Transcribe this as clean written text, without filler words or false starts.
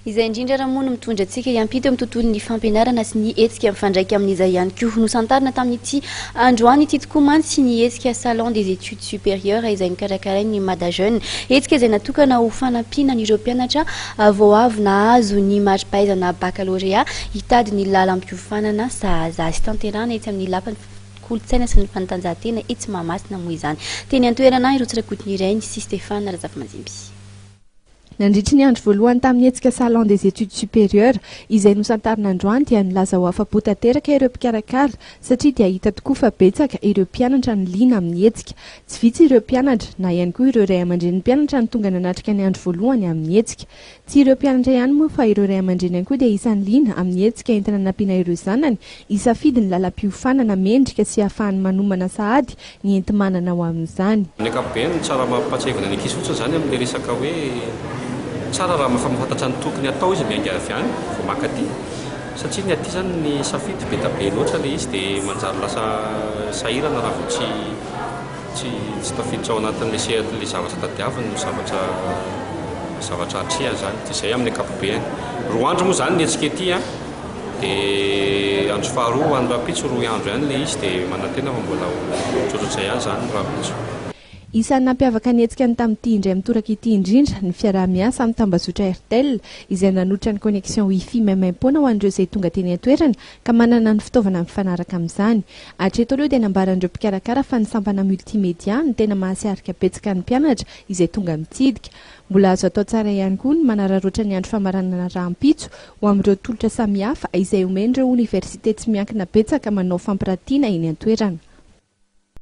izay indrindra raha moa no mitondra antsika iampito amin'ny tontolon'ny fampianarana sy ny hetsika mifandraika amin'izay ihany koa nosantarina tamin'ity androany ity tokoa mantsy ny hetsika salon des études supérieures izay nikarakarain'ny Mada Jeune, hetsika izay natokana ho fanampiana an'ireo mpianatra vao avy nahazo ny mari-pahaizana bakalorea, hitady ny lalam-piofanana sahaza sy tanterana etsy amin'ny lapan'ny kolotsaina sy ny fanatanjahantena etsy Mahamasina moa izany. Teny antoerana ireo tsirakotiny iray sy Stéphane Razafimanjimby. Nandritry ny andro voalohany tamin'ny hetsika salon des études supérieures izay nosantarina androany dia nilaza ho afa-po tanteraka ireo mpikarakara satria dia hita tokoa fa betsaka ireo mpianatra ny liana amin'ny hetsika. Tsy vitsy ireo mpianatra na ihany koa ireo ray aman-dreny mpianatra ny tonga nanatrika ny andro voalohany amin'ny hetsika. Tsy ireo mpianatra ihany moa fa ireo ray aman-dreny ihany koa dia isan'ny liana amin'ny hetsika entina nampiana ireo zanany isafidy ny lalam-piofanana mendrika sy ahafahany manomana sahady ny enti-manana ho amin'izany. Ny ankapobeny tsara mampatsevana ny ankizy fotsiny zany amin'ny resaka hoe tsara raha mahafantatra ny tokony atao izy miainga avy any vao makaty satria ny aty zany ny safidy be da be loatra le izy dia manjary lasa sahirana raha vao tsy tafiditra ao anatin'le le zavatra tadiaviny no zavatra atria zany dia izay amin'ny ankapobeny. Roa andro moa zany ny hetsika ety dia andro faharoa andro rapitso roa andro ihany le izy dia manantena fa mbola tsotsotsay ihany zany rapitso. Isan'ny nampiavaka ny hetsika ny tamin'ity indray mitoraka ity indrindra ny fiaraha-miasa amin'ny tambazotra RTL izay nanotra ny connexion wifi maimaim-poana ho an'ireo izay tonga teny an-toerana ka manana ny fitaovana mifanaraka amin'izany. Hatreto aloha dia nambaran'ireo mpikarakara fa ny sampana multimédia ny tena mahasiarika betsaka ny mpianatra izay tonga mitsidika. Mbola azo atao tsara ihany koa ny manararoatra ny andro famaranana rahampitso ho amin'ireo tolotra samihafa izay omen'ireo université tsy miankina betsaka manao fampiratiana eny an-toerana.